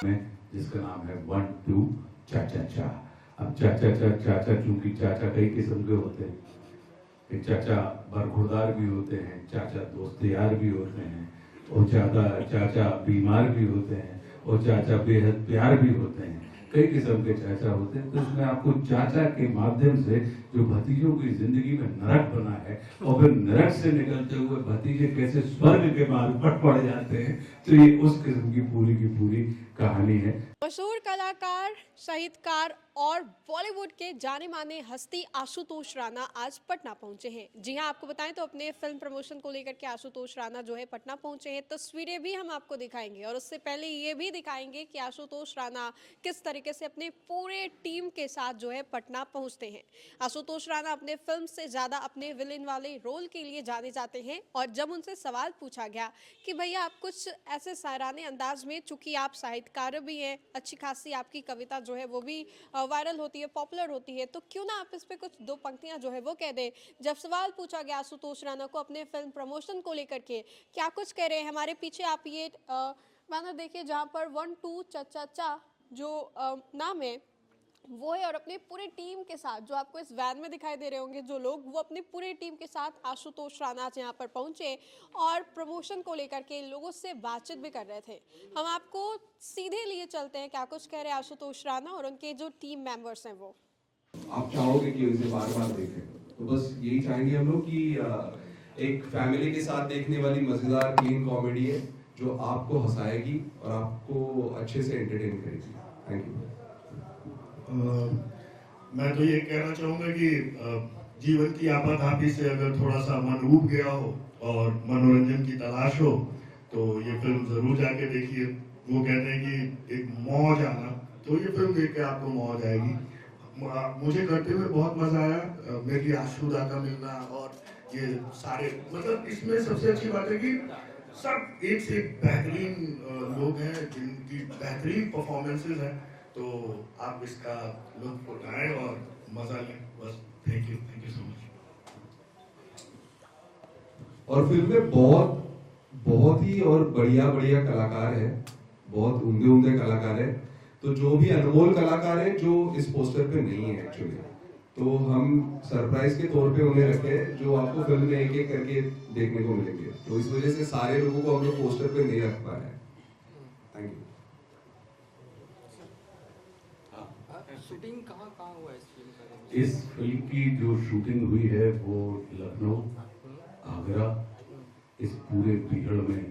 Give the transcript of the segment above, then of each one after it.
में जिसका नाम है 1 2 चाचा चा। अब चाचा चूंकि चाचा कई किस्म के होते हैं, एक चाचा बरखुरदार भी होते हैं, चाचा दोस्त यार भी होते हैं, और चाचा बीमार भी होते हैं, और चाचा बेहद प्यार भी होते हैं। कई किस्म के चाचा होते हैं। तो इसमें आपको चाचा के माध्यम से जो भतीजों की जिंदगी में नरक बना है, और फिर नरक से निकलते हुए भतीजे कैसे स्वर्ग के मार्ग पर पड़ जाते हैं, तो ये उस किस्म की पूरी कहानी है। मशहूर कलाकार, साहित्यकार और बॉलीवुड के जाने माने हस्ती आशुतोष राणा आज पटना पहुंचे हैं। जी हां, आपको बताएं तो अपने फिल्म प्रमोशन को लेकर के आशुतोष राणा जो है पटना पहुंचे हैं। तस्वीरें भी हम आपको दिखाएंगे और उससे पहले ये भी दिखाएंगे कि आशुतोष राणा किस तरीके से अपने पूरे टीम के साथ जो है पटना पहुंचते हैं। आशुतोष राणा अपने फिल्म से ज्यादा अपने विलेन वाले रोल के लिए जाने जाते हैं, और जब उनसे सवाल पूछा गया कि भैया आप कुछ ऐसे सायराने अंदाज में, चूंकि आप साहित्यकार भी हैं, अच्छी खासी आपकी कविता जो है वो भी वायरल होती है, पॉपुलर होती है, तो क्यों ना आप इस पे कुछ दो पंक्तियां जो है वो कह दें। जब सवाल पूछा गया आशुतोष राणा को अपने फिल्म प्रमोशन को लेकर के, क्या कुछ कह रहे हैं, हमारे पीछे आप ये बैनर देखिए जहां पर 1 2 चा चा जो नाम है वो है, और अपने पूरे टीम के साथ जो आपको इस वैन में दिखाई दे रहे होंगे जो लोग, वो अपनी पूरी टीम के साथ आशुतोष राणा आज यहाँ पर पहुंचे और प्रमोशन को लेकर के लोगों से बातचीत भी कर रहे थे। हम आपको सीधे लिए चलते हैं क्या कुछ कह रहे हैं आशुतोष राणा और उनके जो टीम मेंबर्स हैं वो। आप चाहोगे कि उसे बार बार देखें, तो बस यही चाहेंगे हम लोग कि एक फैमिली के साथ देखने वाली मजेदार क्लीन कॉमेडी है जो आपको हंसाएगी और आपको अच्छे से एंटरटेन करेगी। Thank you. मैं तो ये कहना चाहूँगा कि जीवन की आपाधापी से अगर थोड़ा सा मन ऊब गया हो और मनोरंजन की तलाश हो तो ये फिल्म जरूर जाके देखिए। वो कहते हैं कि एक मौज आना, तो ये फिल्म देख के आपको मौज आएगी। मुझे करते हुए बहुत मजा आया। मेरी आशुदा का मिलना और ये सारे, मतलब इसमें सबसे अच्छी बात है कि सब एक से एक बेहतरीन लोग हैं जिनकी बेहतरीन परफॉर्मेंसेज हैं। तो आप इसका लुत्फ उठाएं और मजा लें। बस थैंक यू सो मच। और फिल्म में बहुत ही और बढ़िया कलाकार हैं, बहुत उम्दे कलाकार हैं। तो जो भी अनमोल कलाकार हैं जो इस पोस्टर पे नहीं है एक्चुअली, तो हम सरप्राइज के तौर पे उन्हें रखे हैं जो आपको फिल्म में एक एक करके देखने को मिलेंगे। तो इस वजह से सारे लोगों को हम लोग पोस्टर पे नहीं रख पा रहे हैं। Thank you. शूटिंग कहाँ हुआ इस फिल्म का? इस फिल्म की जो शूटिंग हुई है वो लखनऊ, आगरा, इस पूरे पीरियड में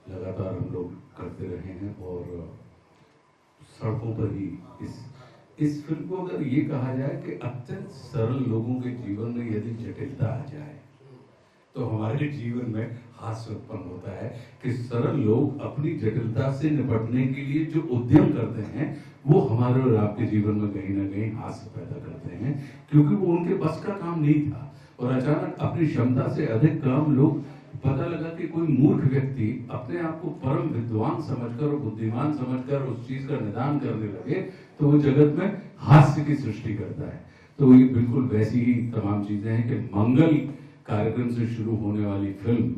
लगातार हम लोग करते रहे हैं, और सड़कों पर ही इस फिल्म को अगर ये कहा जाए कि अत्यंत सरल लोगों के जीवन में यदि जटिलता आ जाए तो हमारे जीवन में हास्य उत्पन्न होता है कि सरल लोग अपनी जटिलता से निपटने के लिए जो उद्यम करते हैं वो हमारे और आपके जीवन में कहीं ना कहीं हास्य पैदा करते हैं, क्योंकि वो उनके बस का काम नहीं था और अचानक अपनी क्षमता से अधिक काम लोग, पता लगा कि कोई मूर्ख व्यक्ति अपने आप को परम विद्वान समझकर और बुद्धिमान समझकर उस चीज का निदान करने लगे तो वो जगत में हास्य की सृष्टि करता है। तो ये बिल्कुल वैसी ही तमाम चीजें हैं कि मंगल कार्यक्रम से शुरू होने वाली फिल्म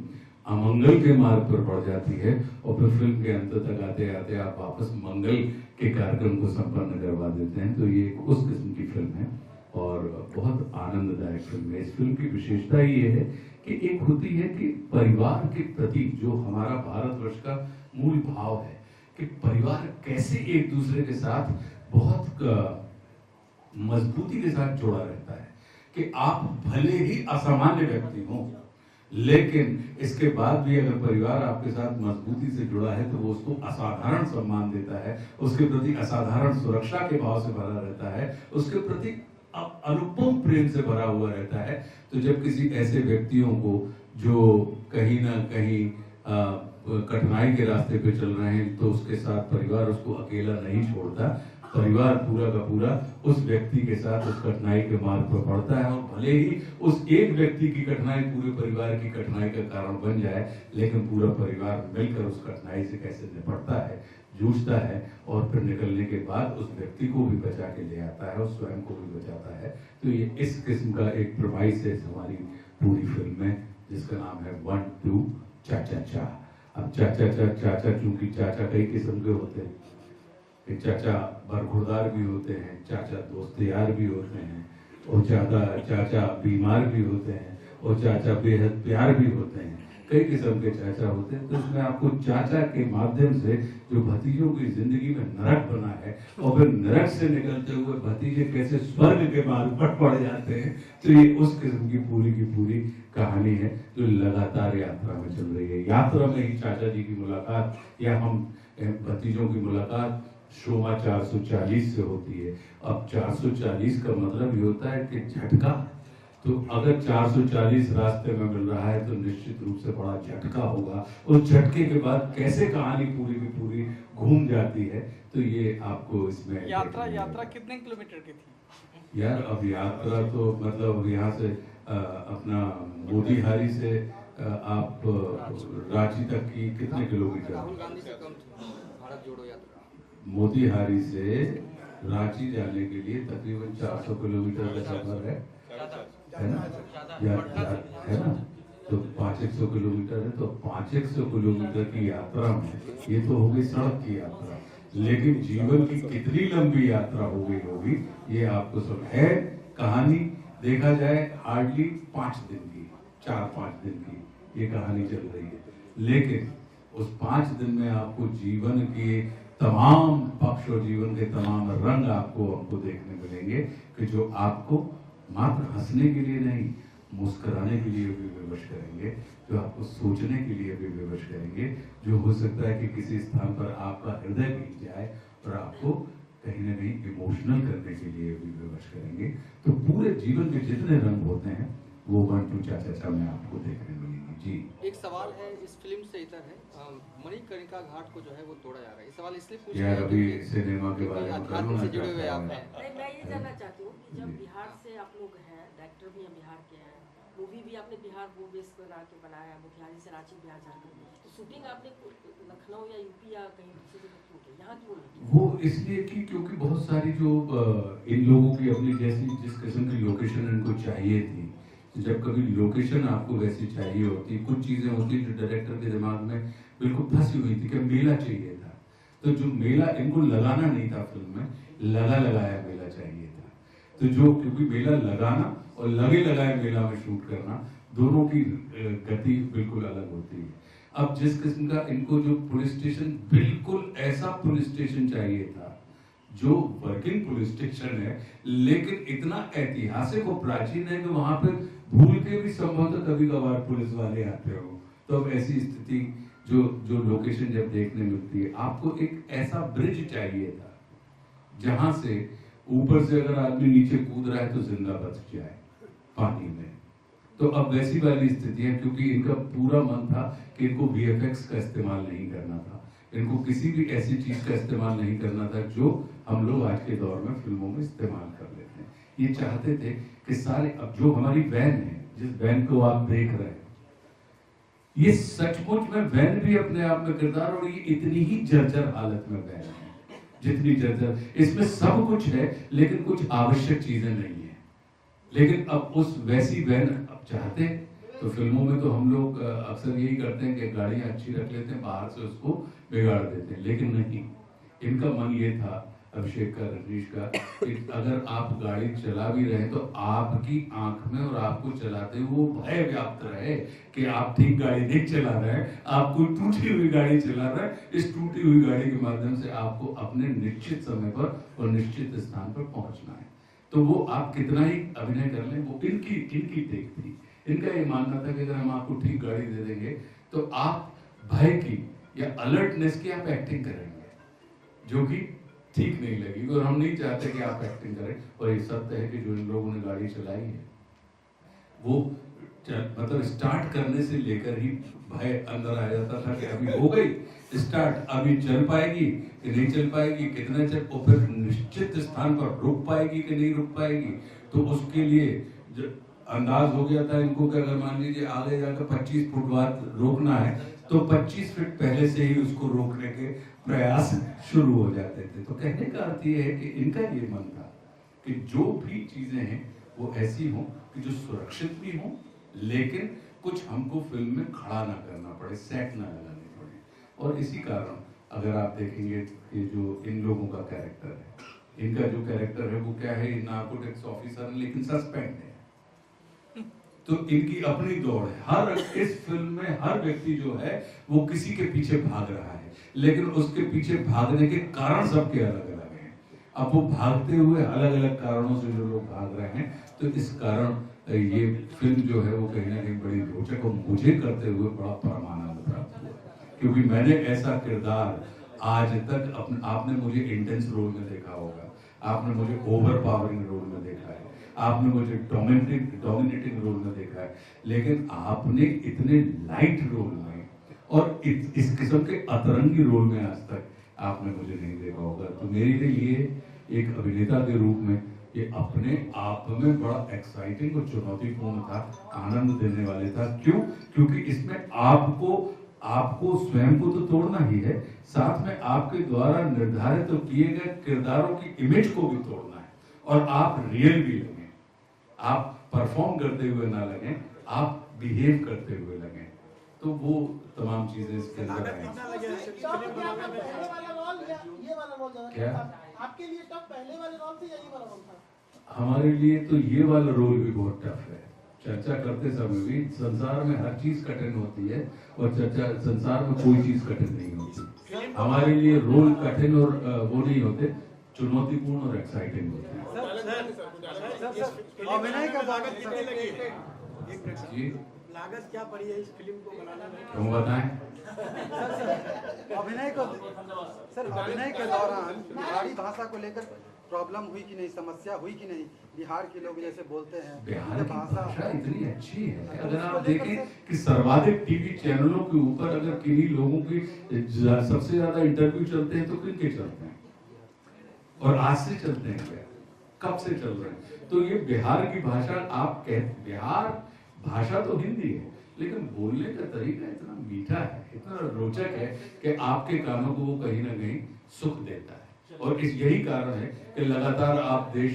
अमंगल के मार्ग पर पड़ जाती है और फिर फिल्म के अंत तक आते आते आप वापस मंगल के कार्यक्रम को संपन्न करवा देते हैं। तो ये उस किस्म की फिल्म है और बहुत आनंददायक फिल्म है। इस फिल्म की विशेषता ये है कि एक होती है कि परिवार के प्रति जो हमारा भारतवर्ष का मूल भाव है कि परिवार कैसे एक दूसरे के साथ बहुत मजबूती के साथ जुड़ा रहता है, कि आप भले ही असामान्य व्यक्ति हो लेकिन इसके बाद भी अगर परिवार आपके साथ मजबूती से जुड़ा है तो वो उसको असाधारण सम्मान देता है, उसके प्रति असाधारण सुरक्षा के भाव से भरा रहता है, उसके प्रति अनुपम प्रेम से भरा हुआ रहता है। तो जब किसी ऐसे व्यक्तियों को जो कहीं ना कहीं कठिनाई के रास्ते पे चल रहे हैं तो उसके साथ परिवार उसको अकेला नहीं छोड़ता, परिवार पूरा का पूरा उस व्यक्ति के साथ उस कठिनाई के मार्ग पर पड़ता है, और भले ही उस एक व्यक्ति की कठिनाई पूरे परिवार की कठिनाई का कारण बन जाए लेकिन पूरा परिवार मिलकर उस कठिनाई से कैसे निपटता है, जूझता है और फिर निकलने के बाद उस व्यक्ति को भी बचा के ले आता है और स्वयं को भी बचाता है। तो ये इस किस्म का एक प्रमाइस है हमारी पूरी फिल्म में, जिसका नाम है 1 2 चाचा चा। अब चाचा चूंकि चाचा कई किस्म के होते हैं, कि चाचा बरखुरदार भी होते हैं, चाचा दोस्त यार भी होते हैं, और चाचा बीमार भी होते हैं, और चाचा बेहद प्यार भी होते हैं। कई किस्म के चाचा होते हैं। तो इसमें आपको चाचा के माध्यम से जो भतीजों की जिंदगी में नरक बना है, और फिर नरक से निकलते हुए भतीजे कैसे स्वर्ग के मार्ग पर पड़ जाते हैं, तो ये उस किस्म की पूरी कहानी है जो लगातार यात्रा में चल रही है। यात्रा में ही चाचा जी की मुलाकात या हम भतीजों की मुलाकात शोभा 440 से होती है। अब 440 का मतलब ये होता है कि झटका, तो अगर 440 रास्ते में मिल रहा है तो निश्चित रूप से बड़ा झटका होगा। उस झटके के बाद कैसे कहानी पूरी की पूरी घूम जाती है, तो ये आपको इसमें यात्रा कितने किलोमीटर की थी? यार अब यात्रा तो मतलब यहाँ से अपना मोतीहारी से आप रांची तक की कितने किलोमीटर? राहुल गांधी से कम थी भारत जोड़ो यात्रा। मोतीहारी से रांची जाने के लिए तकरीबन 400 किलोमीटर का सफर है ना? है ना? तो 500 किलोमीटर है। तो 500 किलोमीटर की यात्रा में ये तो हो गई सड़क की यात्रा, लेकिन जीवन की कितनी लंबी यात्रा हो गई होगी ये आपको सब है। कहानी देखा जाए हार्डली 5 दिन की, 4-5 दिन की ये कहानी चल रही है, लेकिन उस 5 दिन में आपको जीवन के तमाम पक्ष और जीवन के तमाम रंग आपको देखने मिलेंगे कि जो आपको मात्र हंसने के लिए नहीं, मुस्कुराने के लिए भी विवश करेंगे, जो आपको सोचने के लिए भी विवश करेंगे, जो हो सकता है कि किसी स्थान पर आपका हृदय बीत जाए और आपको कहीं ना कहीं इमोशनल करने के लिए भी विवश करेंगे। तो पूरे जीवन में जितने रंग होते हैं वो 1 2 चाचा में आपको देखने मिलेंगे। जी, एक सवाल है इस फिल्म से इधर है, मणिकर्णिका घाट को जो है वो तोड़ा जा रहा है। ये सवाल इसलिए पूछ यार रहे हैं अभी क्योंकि सिनेमा के बारे में अध्यात्म से जुड़े हुए आप हैं। नहीं, मैं ये जानना चाहती हूँ कि जब बिहार से आप लोग हैं, डायरेक्टर भी हैं बिहार के हैं, मूवी भी आपने बिहार वो बेस बना के बनाया, मोतिहारी से रांची बिहार झारखंड, तो शूटिंग आपने लखनऊ या यूपी या कहीं दूसरी जगह क्यों की? यहाँ क्यों नहीं? वो इसलिए कि क्योंकि बहुत सारी जो इन लोगों की अपनी जैसी जिस किस्म की लोकेशन इनको चाहिए थी, जब कभी लोकेशन आपको वैसी चाहिए होती, कुछ चीजें होती जो डायरेक्टर के दिमाग में बिल्कुल फंसी हुई थी कि मेला चाहिए था, तो जो मेला इनको लगाना नहीं था फिल्म में, लगा लगाया मेला चाहिए था। तो जो क्योंकि मेला लगाना और लगे लगाए मेला में शूट करना दोनों की गति बिल्कुल अलग होती है। अब जिस किस्म का इनको जो पुलिस स्टेशन, बिल्कुल ऐसा पुलिस स्टेशन चाहिए था जो वर्किंग पुलिस स्टेशन है, लेकिन इतना ऐतिहासिक और प्राचीन है कि वहां पर भूल के भी संभवतः कभी कभार पुलिस वाले आते हो। तो अब ऐसी स्थिति जो लोकेशन जब देखने मिलती है, आपको एक ऐसा ब्रिज चाहिए था जहां से ऊपर से अगर आदमी नीचे कूद रहा है तो जिंदा बच जाए पानी में। तो अब वैसी वाली स्थिति है, क्योंकि इनका पूरा मन था कि इनको VFX का इस्तेमाल नहीं करना था, इनको किसी भी ऐसी चीज का इस्तेमाल नहीं करना था जो हम लोग आज के दौर में फिल्मों में इस्तेमाल कर लेते हैं। ये चाहते थे कि सारे, अब जो हमारी वैन है, जिस वैन को आप देख रहे हैं, ये सचमुच में वैन भी अपने आप में किरदार, और ये इतनी ही जर्जर हालत में वैन है जितनी जर्जर, इसमें सब कुछ है लेकिन कुछ आवश्यक चीजें नहीं है। लेकिन अब उस वैसी वैन अब चाहते, तो फिल्मों में तो हम लोग अक्सर यही करते हैं कि गाड़ियां अच्छी रख लेते हैं, बाहर से उसको बिगाड़ देते हैं, लेकिन नहीं, इनका मन ये था अभिषेक का, रजनीश का, कि अगर आप गाड़ी चला भी रहे तो आपकी आंख में और आपको चलाते हुए वो भय व्याप्त रहे कि आप ठीक गाड़ी नहीं चला रहे हैं, आप कोई टूटी हुई गाड़ी चला रहे हैं। इस टूटी हुई गाड़ी के माध्यम से आपको अपने निश्चित समय पर और निश्चित स्थान पर पहुंचना है। तो वो आप कितना ही अभिनय कर लें, वो इनकी टेक थी। इनका ये मानना था कि अगर हम आपको ठीक गाड़ी दे देंगे तो आप भय की या अलर्टनेस की आप एक्टिंग करेंगे, जो कि ठीक नहीं लगी। और हम नहीं चाहते कि आप एक्टिंग करें। और ये सत्य है कि जो इन लोगों ने गाड़ी चलाई है वो मतलब स्टार्ट करने से लेकर ही भय अंदर आ जाता था कि अभी हो गई स्टार्ट, अभी चल पाएगी कि नहीं चल पाएगी, कितना चल, और फिर निश्चित स्थान पर रुक पाएगी कि नहीं रुक पाएगी। तो उसके लिए अंदाज हो गया था इनको कि अगर मान लीजिए आगे जाकर 25 फुट बाद रोकना है तो 25 फीट पहले से ही उसको रोकने के प्रयास शुरू हो जाते थे। तो कहने का अर्थ ये है कि इनका ये मन था कि जो भी चीजें हैं वो ऐसी हों कि जो सुरक्षित भी हों, लेकिन कुछ हमको फिल्म में खड़ा ना करना पड़े, सेट ना लगाने पड़े। और इसी कारण अगर आप देखेंगे ये जो इन लोगों का कैरेक्टर है, इनका जो कैरेक्टर है वो क्या है, नार्कोटिक्स ऑफिसर है लेकिन सस्पेंड है। तो इनकी अपनी दौड़ है। हर इस फिल्म में हर व्यक्ति जो है वो किसी के पीछे भाग रहा है, लेकिन उसके पीछे भागने के कारण सबके अलग अलग हैं। अब वो भागते हुए अलग अलग कारणों से जो लोग भाग रहे हैं, तो इस कारण ये फिल्म जो है वो कहीं ना कहीं बड़ी रोचक और मुझे करते हुए बड़ा परमानंद प्राप्त हुआ, क्योंकि मैंने ऐसा किरदार आज तक आपने मुझे इंटेंस रोल में देखा होगा, आपने मुझे ओवर पावरिंग रोल में देखा है, आपने मुझे डोमिनेटिंग रोल में देखा है, लेकिन आपने इतने लाइट रोल में और इस किस्म के अतरंगी रोल में आज तक आपने मुझे नहीं देखा होगा। तो मेरे लिए ये एक अभिनेता के रूप में ये अपने आप में बड़ा एक्साइटिंग और चुनौतीपूर्ण था, आनंद देने वाले था। क्यों? क्योंकि इसमें आपको स्वयं को तो तोड़ना ही है, साथ में आपके द्वारा निर्धारित तो किए गए किरदारों की इमेज को भी तोड़ना है, और आप रियल भी लगे, आप परफॉर्म करते हुए ना लगे, आप बिहेव करते हुए लगे। तो वो तमाम चीजें इसके अंदर हैं। क्या आपके लिए टफ पहले वाले रोल थे या ये वाला रोल था? हमारे लिए तो ये वाला रोल भी बहुत टफ है। चर्चा करते समय भी संसार में हर चीज कठिन होती है, और संसार में कोई चीज कठिन नहीं होती। हमारे लिए रोल कठिन और वो नहीं होते, चुनौतीपूर्ण और एक्साइटिंग होते हैं। अभिनय का लागत कितनी लगी है? जी, लागत क्या पड़ी है इस फिल्म को बनाने में? क्यों बताएं? अभिनय के दौरान बिहारी भाषा को लेकर प्रॉब्लम हुई कि नहीं, समस्या हुई कि नहीं? बिहार के लोग जैसे बोलते हैं बिहार की भाषा इतनी अच्छी है, अगर आप देखें कि सर्वाधिक टीवी चैनलों के ऊपर अगर किन्हीं लोगों की सबसे ज्यादा इंटरव्यू चलते हैं तो किनके चलते हैं, और आज से चलते हैं, कब से चल रहे हैं? तो ये बिहार की भाषा, आप कहते बिहार भाषा तो हिंदी है, लेकिन बोलने का तरीका इतना मीठा है, इतना रोचक है कि आपके कानों को वो कहीं ना कहीं सुख देता है। और यही कारण है कि लगातार आप देश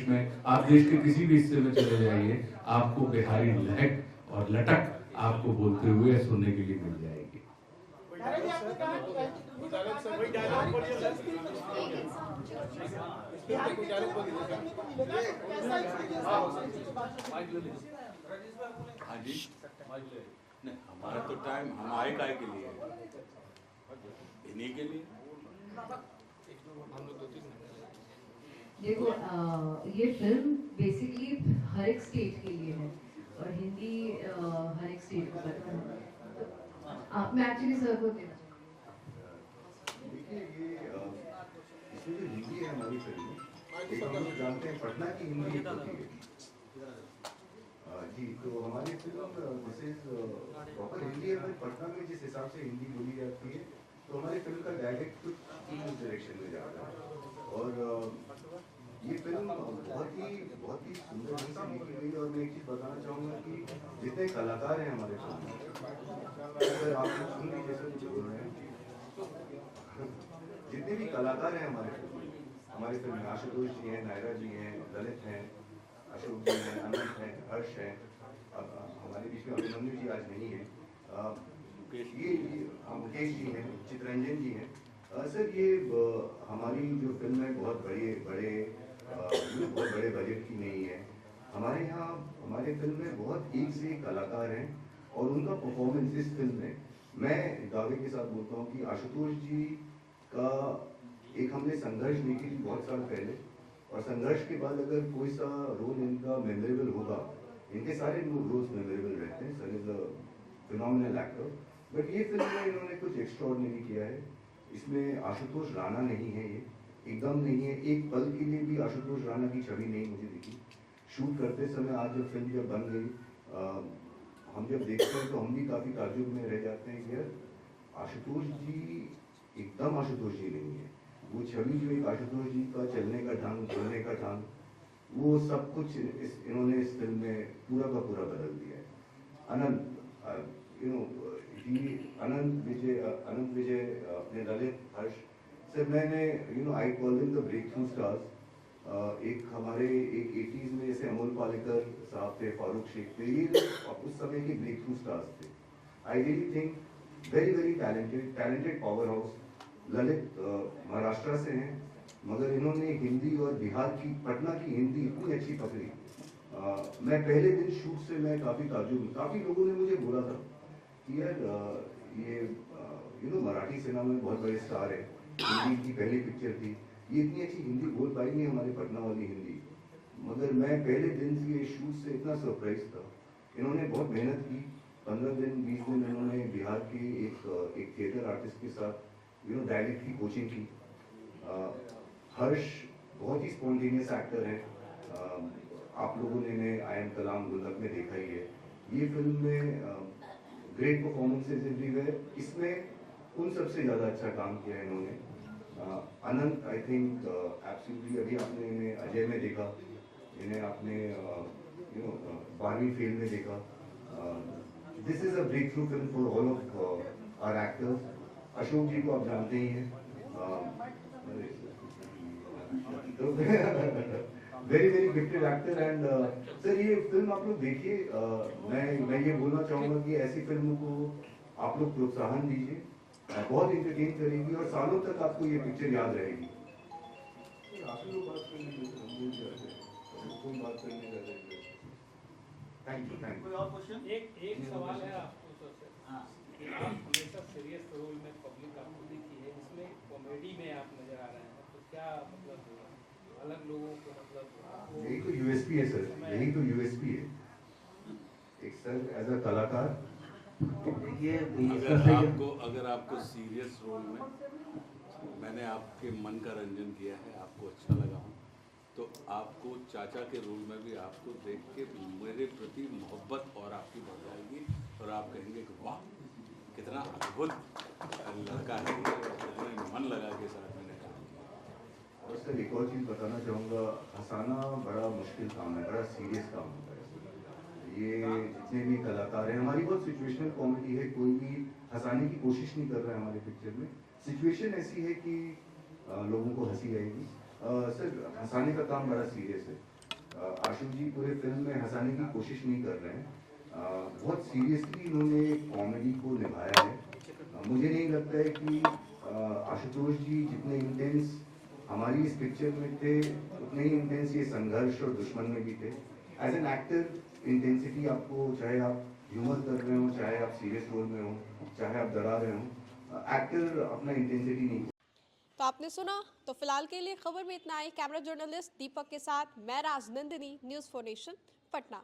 के किसी भी हिस्से में चले जाइए, आपको बिहारी लहक और लटक आपको बोलते हुए सुनने के लिए मिल जाएगी। हाँ जी, नहीं हमारा तो टाइम हमारे काय के लिए है, इन्हीं के लिए। देखो ये फिल्म बेसिकली हर एक स्टेट के लिए है, और हिंदी हर एक स्टेट को पता है। आप मैं एक्चुअली सर को देना देखिए, ये इसमें जो हिंदी है हमारी फिल्म में, हम लोग जानते हैं पटना की हिंदी होती है जी, तो हमारी film this is proper Hindi है, पर पटना में जिस हिसाब से हिंदी बोली जाती है, तो हमारी फिल्म का डायरेक्ट कुछ इस डायरेक्शन में जा रहा है। और ये फिल्म बहुत ही सुंदर ढंग से लिखी गई है। और मैं एक चीज़ बताना चाहूँगा कि जितने कलाकार हैं हमारे फिल्म में, अगर आप सुन लीजिए जैसे कुछ बोल रहे हैं, जितने भी कलाकार हैं हमारे फिल्म में आशुतोष जी हैं, नायरा जी हैं, ललित हैं, अशोक जी हैं, अनंत हैं, हर्ष हैं, हमारे बीच में अभिमन्यु जी आज नहीं है, मुकेश जी हैं, चित्रंजन जी हैं। सर ये हमारी जो फिल्म है बहुत बड़े बजट की नहीं है। हमारे यहाँ हमारे फिल्म में बहुत एक से एक कलाकार हैं, और उनका परफॉर्मेंस इस फिल्म में, मैं दावे के साथ बोलता हूँ कि आशुतोष जी का एक हमने संघर्ष देखी थी बहुत साल पहले, और संघर्ष के बाद अगर कोई सा रोल इनका मेमोरेबल होगा, इनके सारे रोल्स मेमोरेबल रहते हैं, sir is a phenomenal actor, but ये फिल्म में इन्होंने कुछ एक्स्ट्राऑर्डिनरी किया है। इसमें आशुतोष राणा नहीं है, ये एकदम नहीं है, एक पल के लिए भी आशुतोष राणा की छवि नहीं मुझे दिखी। शूट करते समय आज जब फिल्म जब बन गई, हम जब देखते हैं तो हम भी काफ़ी ताज्जुब में रह जाते हैं कि यार आशुतोष जी एकदम आशुतोष जी नहीं है। वो छवि जो एक आशुतोष जी का चलने का ढंग, बोलने का ढंग, वो सब कुछ इन्होंने इस फिल्म में पूरा का पूरा बदल दिया है। अनंत विजय, अपने ललित, हर्ष सर, मैंने I call them the breakthrough stars. एक हमारे एक 80s में जैसे अमोल पालेकर साहब थे, फारूक शेख थे, ये उस समय के ब्रेक थ्रू स्टार्स थे। I really think very talented power house, Lalit Maharashtra से हैं, मगर इन्होंने हिंदी और बिहार की, पटना की हिंदी इतनी अच्छी पकड़ी। मैं पहले दिन शूट से मैं काफ़ी ताज्जुब, काफ़ी लोगों ने मुझे बोला था कि यार ये मराठी सिनेमा में बहुत बड़े स्टार है, हिंदी की पहली पिक्चर थी, ये इतनी अच्छी हिंदी बोल पाई नहीं हमारे पटना वाली हिंदी। मगर मैं पहले दिन के शूट से इतना सरप्राइज था। इन्होंने बहुत मेहनत की, 15 दिन 20 दिन इन्होंने बिहार के एक थिएटर आर्टिस्ट के साथ डायलेक्ट की कोचिंग की। हर्ष बहुत ही स्पॉन्टेनियस एक्टर है, आप लोगों ने इन्हें आई एम कलाम गुल्लक में देखा ही है। ये फिल्म में ग्रेट परफॉर्मेंसेज एवरीवेयर, इसमें उन सबसे ज़्यादा अच्छा काम किया इन्होंने। अनंत आई थिंक एब्सोल्युटली, अभी आपने इन्हें अजय में देखा, इन्हें आपने 12वीं फेल में देखा। This is a breakthrough film for all of our actors. Ashok ji को आप जानते ही हैं, very very gifted actor. And sir ये फिल्म आप लोग देखिए, मैं ये बोलना चाहूँगा कि ऐसी फिल्मों को आप लोग प्रोत्साहन दीजिए, बहुत इंटरटेन करेगी और सालों तक आपको ये पिक्चर याद रहेगी। Thank you. कोई और क्वेश्चन? एक सवाल है आपको सर से। आप हमेशा सीरियस रोल में पब्लिक आपको देखी है, इसमें कॉमेडी में आप नजर आ रहे हैं, तो क्या मतलब अलग लोगों को मतलब यही तो यूएसपी है सर, यही तो यूएसपी है एक सर एज अ कलाकार। अगर आपको सीरियस रोल में मैंने आपके मन का रंजन किया है, आपको अच्छा लगा हो, तो आपको चाचा के रोल में भी आपको देख के मेरे प्रति मोहब्बत और आपकी बढ़ जाएगी और आप कहेंगे कि वाह कितना अद्भुत लड़का है, मन लगा के साथ मैंने काम किया। और सर एक और चीज़ बताना चाहूँगा, हंसाना बड़ा मुश्किल काम है, बड़ा सीरियस काम होता है। ये जितने भी कलाकार हैं, हमारी बहुत सिचुएशनल कॉमेडी है, कोई भी हंसाने की कोशिश नहीं कर रहा है हमारे पिक्चर में। सिचुएशन ऐसी है कि लोगों को हंसी आएगी। सर हंसाने का काम बड़ा सीरियस है। आशु जी पूरे फिल्म में हंसाने की कोशिश नहीं कर रहे हैं, बहुत सीरियसली इन्होंने कॉमेडी को निभाया है। मुझे नहीं लगता है कि आशुतोष जी जितने इंटेंस हमारी इस पिक्चर में थे, उतने ही इंटेंस ये संघर्ष और दुश्मन में भी थे। एज एन एक्टर इंटेंसिटी आपको, चाहे आप ह्यूमर कर रहे हो, चाहे आप सीरियस रोल में हो, चाहे आप डरा रहे हो, एक्टर अपना इंटेंसिटी नहीं। तो आपने सुना, तो फिलहाल के लिए खबर में इतना ही। कैमरा जर्नलिस्ट दीपक के साथ मैं राजनंदिनी, न्यूज़ 4 नेशन, पटना।